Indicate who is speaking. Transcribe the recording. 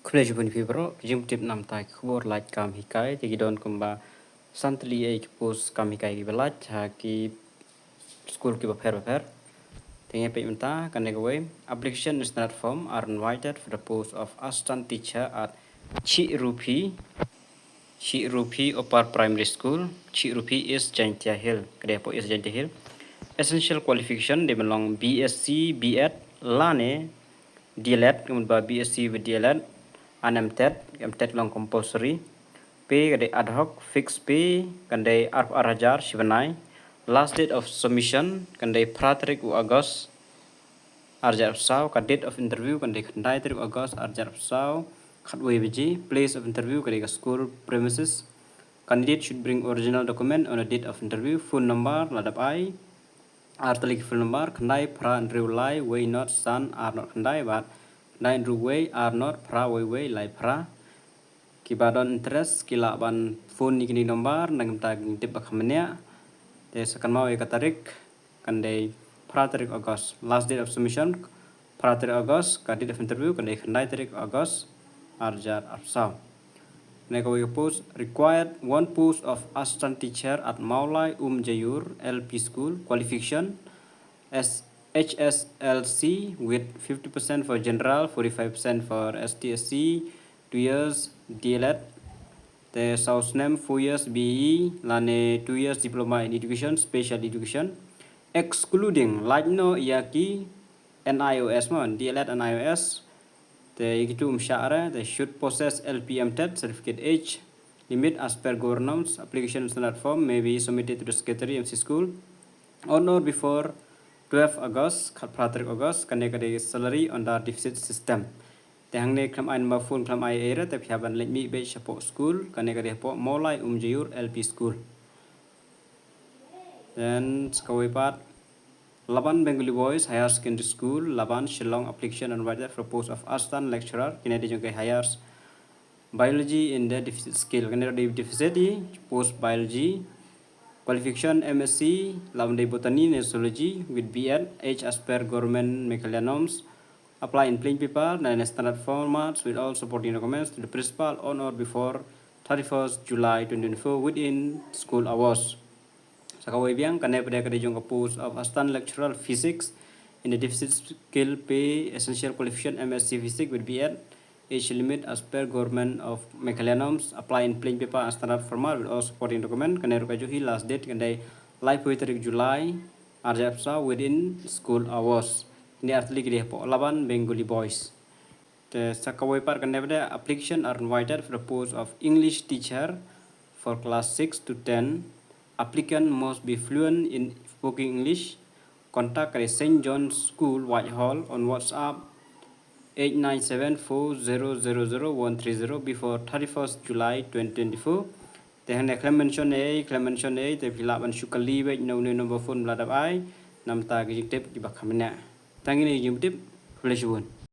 Speaker 1: College pun fibro, jum tip nam tai kubur Laitkam Hikai, tegi don kumba santli e kipus kam hikai ki belat, ha ki skul ki baper. Tengi pe menta kan negaway, application is not form are invited for the post of assistant teacher at Chi Rupi Upper Primary School. Chi Rupi is Jaintia Hill. Kedepo is Jaintia Hill. Essential qualification they belong BSc, B.Ed, Lane, DLED, kemudian BSc with DLED, and MTED long compulsory. Pay kade Adhoc fixed pay kande arp arajar shibanai. Last date of submission kande pratrik u August arjar sau. Date of interview kande kandai trik August arjar sau. Khatway biji place of interview kade school premises. Candidate should bring original document on a date of interview. Phone number ladap I. Artalik phone number kandai pra and real lie way not son are not kandai but kandai and way are not pra way lai pra. Kibadon interest kila ban phone ni kini nomor nang tag tip bakamnya te sakan mau katarik kandai pratarik August last date of submission pratarik August date of interview kandai tarik August arjar absau nego post required one post of assistant teacher at Maulai Jayur LP school qualification as HSLC with 50% for general 45% for STSC 2 years DLED, the South name 4 years BE, lane 2 years diploma in education, special education, excluding Lajno Yaki NIOS mon, DLED and IOS, the Igitum Shara, they should possess LPM TED certificate age limit as per governance. Application standard form may be submitted to the Secretary MC School on or before 12 August, August, connected salary under deficit system. Tehang ne klam ain phone klam ai era te phaban let me be support school kanegare po Maulai Jayur LP school. Then skawai part Laban Bengali Boys Higher Secondary School Laban Shillong application invited for post of assistant lecturer kinedi jongke hires biology in the deficit skill kanegare deficit post biology qualification MSc Laban botany and zoology with B.Ed age as per government mechanisms. Apply in plain paper and standard formats with all supporting documents to the principal on or before 31st July 2024 within school hours. Sakawai biang kane pada kadejong post of assistant lecturer physics in the deficit skill pay essential qualification MSc physics with B.Ed age limit as per government of mechanisms. Apply in plain paper and standard format with all supporting documents. Kane rukajuhi last date kane live poetry July arjapsa within school hours. Ini artinya dia po Laban Bengali Boys. The sakawai par kan ada application are invited for the post of English teacher for class 6 to 10. Applicant must be fluent in spoken English. Contact St. John's School Whitehall on WhatsApp 8974000130 before 31st July 2024. Tehang claim mention A te filaban syukali baik number phone ladap I nam ta gijik tip di bakamnya. Tangini jumtip, flash one.